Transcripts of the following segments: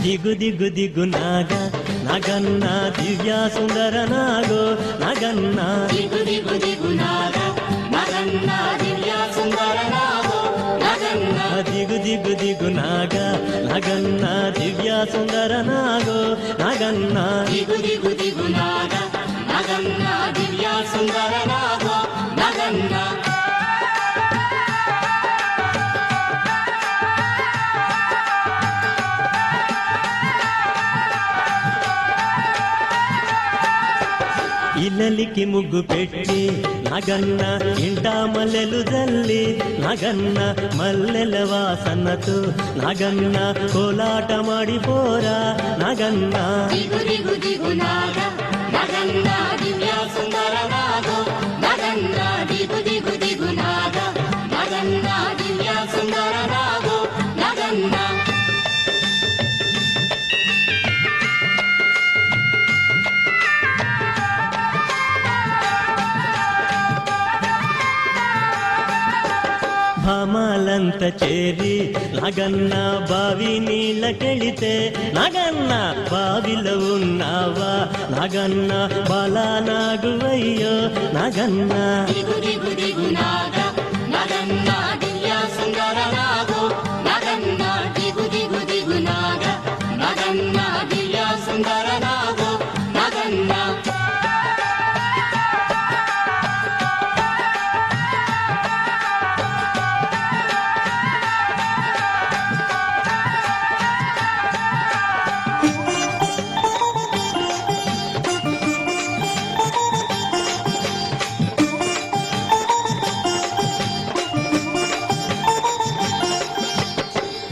దిగు దిగు దిగు నాగ నగన్న దివ్య సుందర నాగో నగన్న దిగు దిగు దిగు నాగ నగన్న దివ్య సుందర నాగో నగన్న దిగు దిగు దిగు నాగ నగన్న దివ్య సుందర నాగో నగన్న దిగు దిగు దిగు నాగ నగన్న దివ్య సుందర నాగో నగన్న ఇల్లలికి ముగ్గు పెట్టి నగన్న ఇంట మల్లెలు జల్లి నగన్న మల్లెల వాసనతో నగన్న కోలాట మాడిపోరా నగన్న దిగు దిగు దిగు నాగ నగన్న దివ్య సుందర నాగో నగన్న దిగు దిగు దిగు నాగ నగన్న దివ్య సుందర నాగో నగన్న భామాలంత చేరి నగన్న బావి నీళ్ళకెళితే నగన్న బావిలో ఉన్నావా నగన్న బాలా నాగువయ్యో నగన్న దిగు దిగు దిగు నాగ నగన్న దివ్య సుందర నాగో నగన్న దిగు దిగు దిగు నాగ నగన్న దివ్య సుందర నాగో నగన్న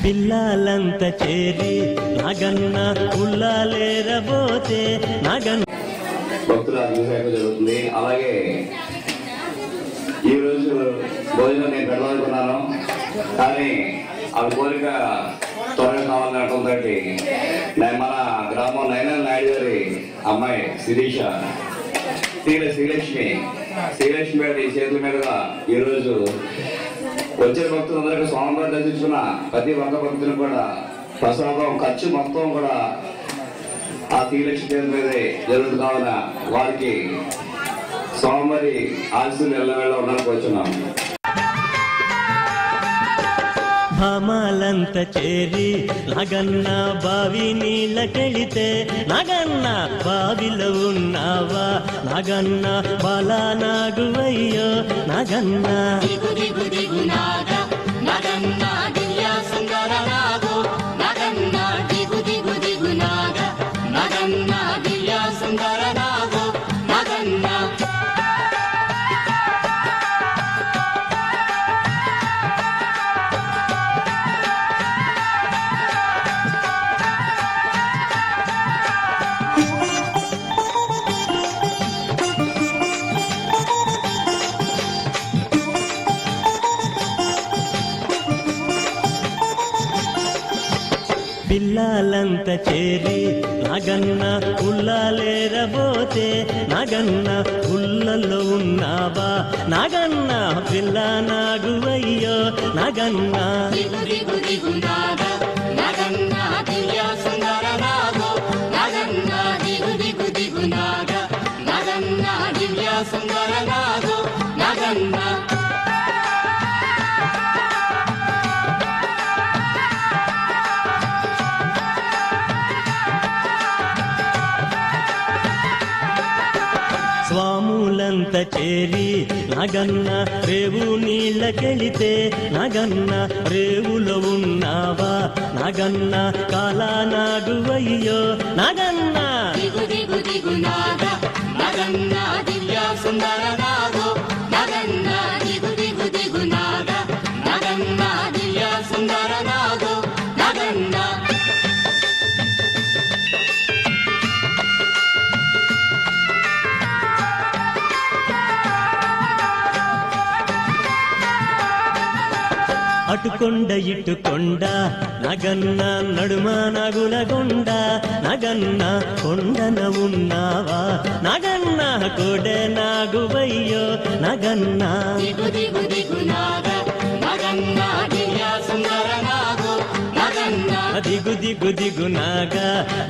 పిల్లలంత చేరి నగన్న ఉల్లాలేరబోతే నగన్న భక్తుల అభిషేకం జరుగుతుంది. అలాగే ఈ రోజు భోజనం నేను పెట్టాలనుకున్నాను, కానీ ఆ కోరిక త్వరగా కావాలనటంతో నేను మన గ్రామం నైనల్ నాయుడు గారి అమ్మాయి శిరీష శ్రీలక్ష్మి గారి చేతుల మీదుగా ఈరోజు వచ్చే భక్తులందరికీ స్వామివారి దర్శించుకున్న ప్రతి ఒక్క భక్తులు కూడా ప్రసాదం ఖర్చు మొత్తం కూడా ఆ శ్రీలక్ష్మి పేరు మీదే జరుగుతు కావున వారికి స్వామివారి ఆశీస్సులు ఎల్లవేళ ఉండాలని కోరుచున్నాం. భామాలంత చేరి నగన్న బావి నీళ్ళకెళితే నగన్న బావిలో ఉన్నావా నగన్న బాలా నాగువయ్యో నగన్న దిగు దిగు దిగు నాగ నగన్న దివ్య సుందర నాగో నగన్న దిగు దిగు దిగు నాగ నగన్న దివ్య సుందర నాగో నగన్న పిల్లలంత చేరి నగన్న ఉల్లాలేరబోతే నగన్న ఉల్లలో ఉన్నావా నగన్న పిల్ల నాగువయ్యో నగన్న దిగు దిగు దిగు నాగ నగన్న దివ్య సుందర నాగో నగన్న దిగు దిగు దిగు నాగ నగన్న దివ్య సుందర నాగో నగన్న స్వాములంత చేరి నగన్న రేవు నీళ్ళకెళితే నగన్న రేవులో ఉన్నావా నగన్న కాలా నాగువయ్యో నగన్న దిగు దిగు దిగు నాగ నగన్న దివ్య సుందర నాగో నగన్న దిగు దిగు దిగు నాగ నగన్న దివ్య సుందర నాగో నగన్న అటుకొండ ఇటుకొండ నగన్న నడుమ నగులగొండ నగన్న కొండన ఉన్నావా నగన్న కోడె నాగువయ్యో నగన్న దిగు దిగు దిగు నాగ నగన్న దివ్య సుందర నాగో నగన్న ದಿಗು ದಿಗು ದಿಗು ನಾಗ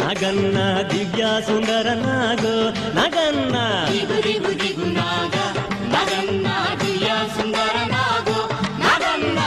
ನಾಗನ್ನ ದಿವ್ಯ ಸುಂದರ ನಾಗೋ ನಾಗನ್ನ ದಿಗು ದಿಗು ದಿಗು ನಾಗ ನಾಗನ್ನ ದಿವ್ಯ ಸುಂದರ ನಾಗೋ ನಾಗನ್ನ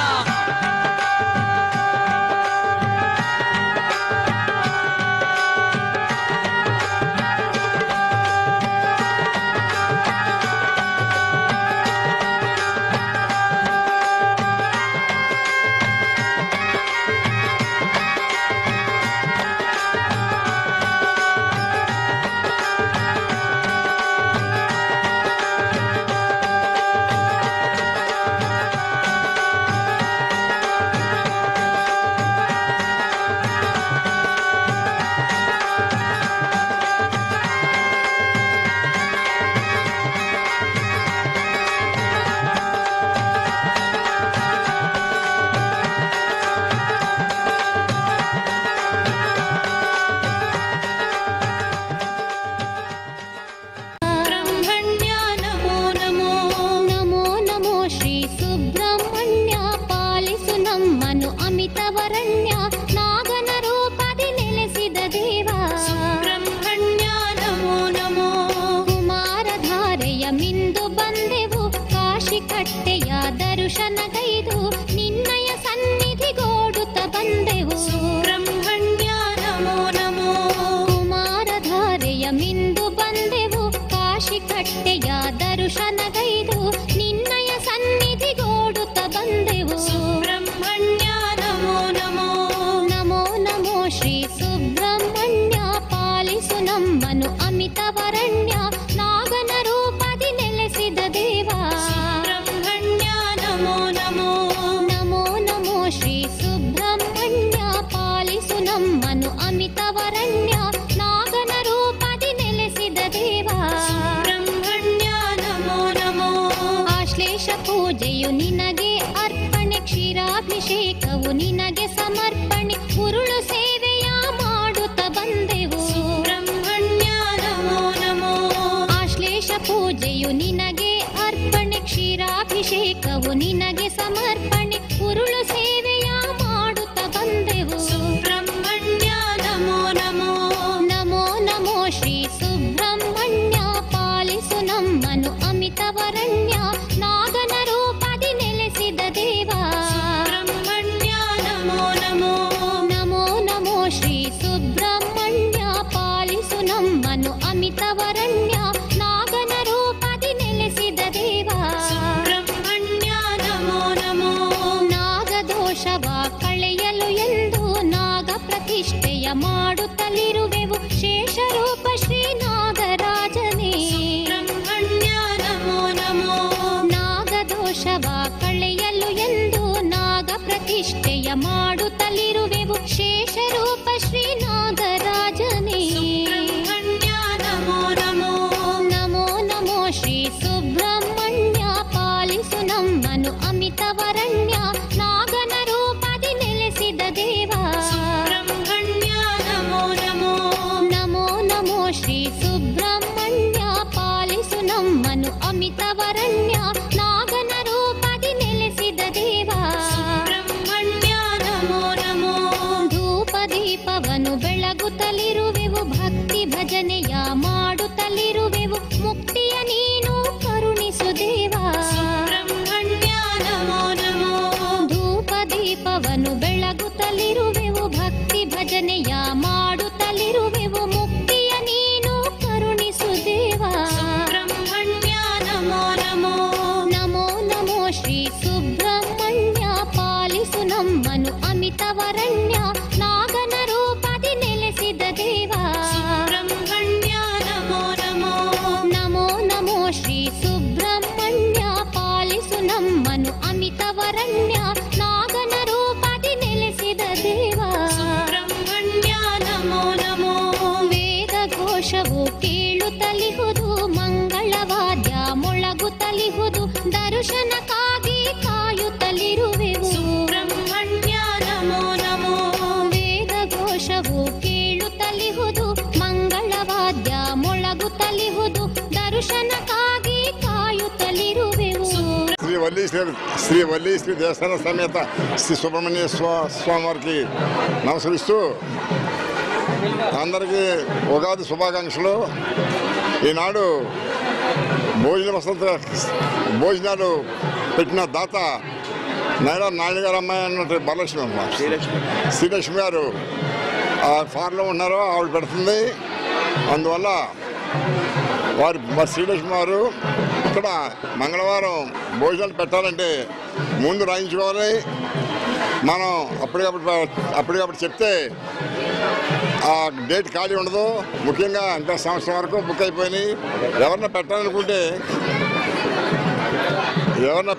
శ్రీ వల్లి శ్రీ దేవస్థాన సమేత శ్రీ సుబ్రహ్మణ్య స్వామి వారికి నమస్కరిస్తూ అందరికీ ఉగాది శుభాకాంక్షలు. ఈనాడు భోజనాలు పెట్టిన దాత నాయుడు గారు అమ్మాయి అన్నట్టు వరలక్ష్మి అమ్మ శ్రీలక్ష్మి గారు ఆ ఫార్లో ఉన్నారు, ఆవిడ పెడుతుంది. అందువల్ల వారి శ్రీలక్ష్మి గారు ఇక్కడ మంగళవారం భోజనాలు పెట్టాలంటే ముందు రాయించుకోవాలి. మనం అప్పటికప్పుడు చెప్తే ఆ డేట్ ఖాళీ ఉండదు. ముఖ్యంగా ఇంకా సంవత్సరం వరకు బుక్ అయిపోయినాయి. ఎవరన్నా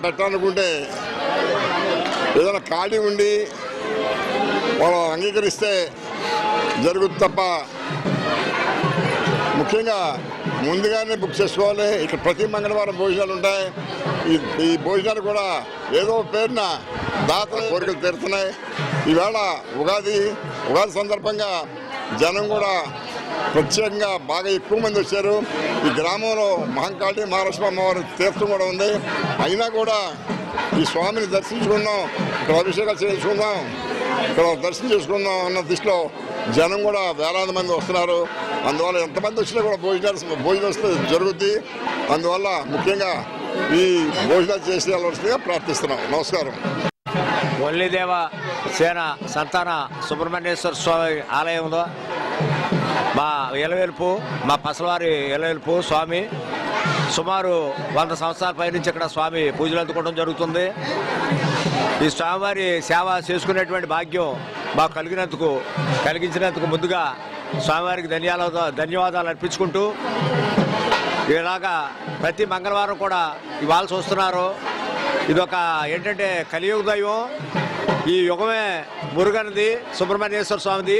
పెట్టాలనుకుంటే ఏదైనా ఖాళీ ఉండి వాళ్ళు అంగీకరిస్తే జరుగుతుంది తప్ప ముఖ్యంగా ముందుగానే బుక్ చేసుకోవాలి. ఇక్కడ ప్రతి మంగళవారం భోజనాలు ఉంటాయి. ఈ భోజనాలు కూడా ఏదో పేరున దాతల కోరికలు తీరుతున్నాయి. ఈవేళ ఉగాది సందర్భంగా జనం కూడా ప్రత్యేకంగా బాగా ఎక్కువ మంది వచ్చారు. ఈ గ్రామంలో మహంకాళి మహాలక్ష్మి అమ్మవారి తీర్థం కూడా ఉంది. అయినా కూడా ఈ స్వామిని దర్శించుకుందాం, ఇక్కడ అభిషేకాలు చేయించుకుందాం, ఇక్కడ దర్శనం చేసుకుందాం అన్న దృష్టిలో జనం కూడా వేలాది మంది వస్తున్నారు. అందువల్ల ఎంతమంది వచ్చినా కూడా భోజనం వస్తే జరుగుద్ది. అందువల్ల ముఖ్యంగా ఈ భోజనాలు చేసి వెళ్ళవలసిందిగా ప్రార్థిస్తున్నాం. నమస్కారం. వల్లిదేవ సేన సంతాన సుబ్రహ్మణ్యేశ్వర స్వామి ఆలయంలో మా పసలవారి ఎలవేల్పు స్వామి సుమారు 100 సంవత్సరాల పైనుంచి ఇక్కడ స్వామి పూజలు అందుకోవడం జరుగుతుంది. ఈ స్వామివారి సేవ చేసుకునేటువంటి భాగ్యం మాకు కలిగించినందుకు ముందుగా స్వామివారికి ధన్యవాదాలు అర్పించుకుంటూ ఇలాగా ప్రతి మంగళవారం కూడా ఇవాళ చూస్తున్నారు. ఇదొక ఏంటంటే కలియుగ దైవం. ఈ యుగమే మురుగనిది, సుబ్రహ్మణ్యేశ్వర స్వామిది.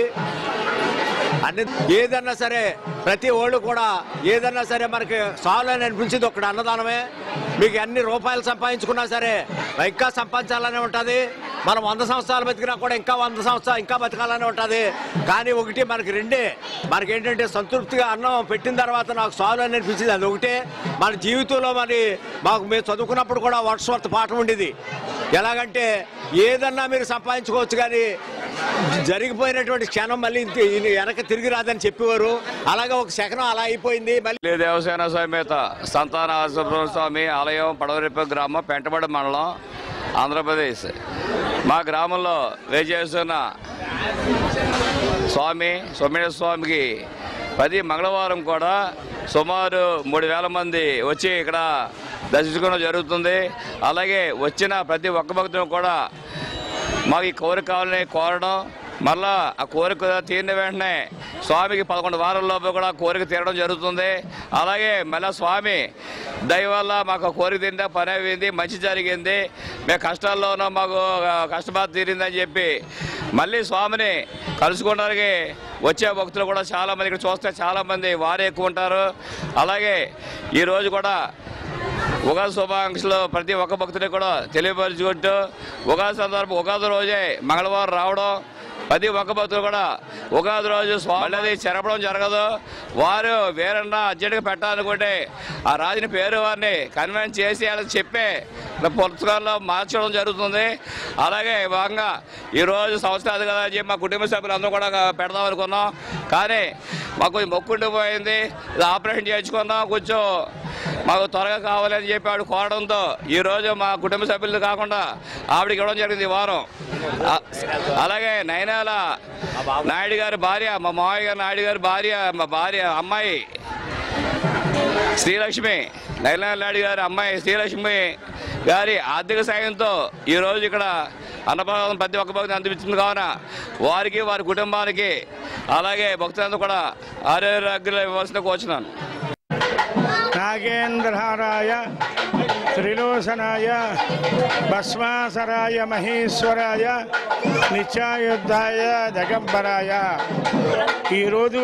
అన్ని ఏదన్నా సరే ప్రతి ఓళ్ళు కూడా ఏదన్నా సరే మనకి చాలు అని అనిపించింది ఒకటి అన్నదానమే. మీకు ఎన్ని రూపాయలు సంపాదించుకున్నా సరే ఇంకా సంపాదించాలనే ఉంటుంది. మనం 100 సంవత్సరాలు బతికినా కూడా ఇంకా 100 సంవత్సరాలు ఇంకా బతకాలనే ఉంటుంది. కానీ ఒకటి మనకేంటంటే సంతృప్తిగా అన్నం పెట్టిన తర్వాత నాకు చాలు అని అనిపించింది. అది ఒకటే మన జీవితంలో మేము చదువుకున్నప్పుడు కూడా వర్డ్స్వర్త్ పాఠం ఉండేది. ఎలాగంటే ఏదన్నా మీరు సంపాదించుకోవచ్చు కానీ జరిగిపోయినటువంటి క్షణం మళ్ళీ వెనక తిరిగి రాదని చెప్పేవారు. అలాగే ఒక శకనం అలా అయిపోయింది. మళ్ళీ దేవసేన సమేత సంతాన సుబ్రహ్మణ్య స్వామి ఆలయం పడవరేపు గ్రామం పెంటబడి మండలం ఆంధ్రప్రదేశ్. మా గ్రామంలో వేచేస్తున్న సుబ్రహ్మణ్య స్వామికి ప్రతి మంగళవారం కూడా సుమారు 3000 మంది వచ్చి ఇక్కడ దర్శించుకోవడం జరుగుతుంది. అలాగే వచ్చిన ప్రతి ఒక్క భక్తులు కూడా మాకు ఈ కోరిక కావాలని కోరడం, మళ్ళా ఆ కోరిక తీరిన వెంటనే స్వామికి 11 వారాల లోపు కూడా కోరిక తీరడం జరుగుతుంది. అలాగే మళ్ళీ స్వామి దయ వల్ల మాకు కోరిక తీరిందా, పని అయింది, మంచి జరిగింది, మేము కష్టాల్లో ఉన్నాం, మాకు కష్టబాధ తీరిందని చెప్పి మళ్ళీ స్వామిని కలుసుకోవడానికి వచ్చే భక్తులు కూడా చాలామంది ఇక్కడ చూస్తే చాలామంది వారే ఎక్కువ ఉంటారు. అలాగే ఈరోజు కూడా ఉగాది శుభాకాంక్షలు ప్రతి ఒక్క భక్తుడికి కూడా తెలియపరుచుకుంటూ ఉగాది సందర్భం ఉగాది రోజే మంగళవారం రావడం, ప్రతి ఒక్క భక్తులు కూడా ఉగాది రోజు స్వామి చెరపడం జరగదు. వారు వేరన్నా అర్జెంట్గా పెట్టాలనుకుంటే ఆ రాజుని పేరు వారిని కన్విన్స్ చేసి వాళ్ళకి చెప్పే పుస్తకాల్లో మార్చడం జరుగుతుంది. అలాగే భాగంగా ఈరోజు సంవత్సరాలు కదా అని చెప్పి మా కుటుంబ సభ్యులు అందరూ కూడా పెడదాం అనుకున్నాం. కానీ మాకు కొంచెం మొక్కుండిపోయింది, ఇది ఆపరేషన్ చేయించుకున్నాం, కొంచెం మాకు త్వరగా కావాలని చెప్పి ఆవిడ కోరడంతో ఈరోజు మా కుటుంబ సభ్యులు కాకుండా ఆవిడకి ఇవ్వడం జరిగింది ఈ వారం. అలాగే నైనాల నాయుడు గారి భార్య, మా మావయ్య గారి నాయుడు గారి భార్య, మా భార్య అమ్మాయి శ్రీలక్ష్మి, నైనాల నాయుడు గారి అమ్మాయి శ్రీలక్ష్మి గారి ఆర్థిక సాయంతో ఈరోజు ఇక్కడ అన్నప్రసాదం ప్రతి ఒక్క భక్తులు అందించింది. కావున వారికి వారి కుటుంబానికి అలాగే భక్తులందరూ కూడా ఆరోగ్యాలు ఇవ్వాల్సిన కోరుచున్నాను. నాగేంద్రహారాయ త్రిలోచనాయ భస్మాసరాయ మహేశ్వరాయ నిత్యాయుద్ధాయ జగంబరాయ. ఈరోజు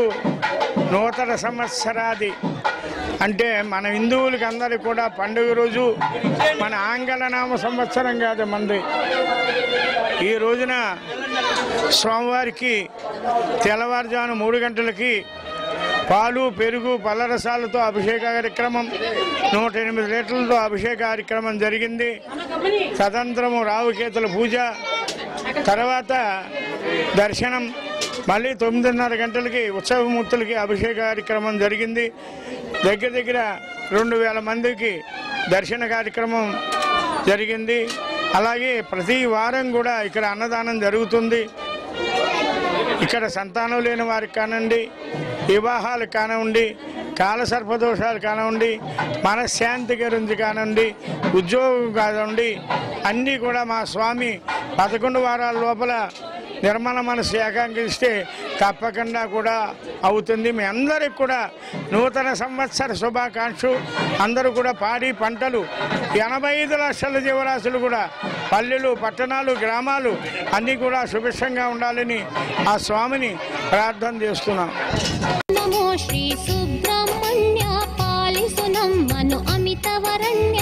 నూతన సంవత్సరాది అంటే మన హిందువులకి అందరికీ కూడా పండుగ రోజు. మన ఆంగ్ల నామ సంవత్సరం కాదు మంది. ఈ రోజున స్వామివారికి తెల్లవారుజాము 3 గంటలకి పాలు పెరుగు పళ్ళరసాలతో అభిషేక కార్యక్రమం 108 లీటర్లతో అభిషేక కార్యక్రమం జరిగింది. తదంతరము రావుకేతుల పూజ, తర్వాత దర్శనం, మళ్ళీ 9:30 గంటలకి ఉత్సవమూర్తులకి అభిషేక కార్యక్రమం జరిగింది. దగ్గర 2000 మందికి దర్శన కార్యక్రమం జరిగింది. అలాగే ప్రతి వారం కూడా ఇక్కడ అన్నదానం జరుగుతుంది. ఇక్కడ సంతానం లేని వారికి కానివ్వండి, వివాహాలు కానివ్వండి, కాలసర్పదోషాలు కానివ్వండి, మనశ్శాంతి గురించి కానివ్వండి, ఉద్యోగం కానివ్వండి, అన్నీ కూడా మా స్వామి 11 వారాల లోపల నిర్మల మనసు ఏకాంకిస్తే తప్పకుండా కూడా అవుతుంది. మీ అందరికి కూడా నూతన సంవత్సర శుభాకాంక్షలు. అందరూ కూడా పాడి పంటలు 85 లక్షల జీవరాశులు కూడా పల్లెలు పట్టణాలు గ్రామాలు అన్నీ కూడా సుభిక్షంగా ఉండాలని ఆ స్వామిని ప్రార్థన చేస్తున్నాం. నమో శ్రీ సుబ్రహ్మణ్య పాలిసునమ్మను అమితవరణ్య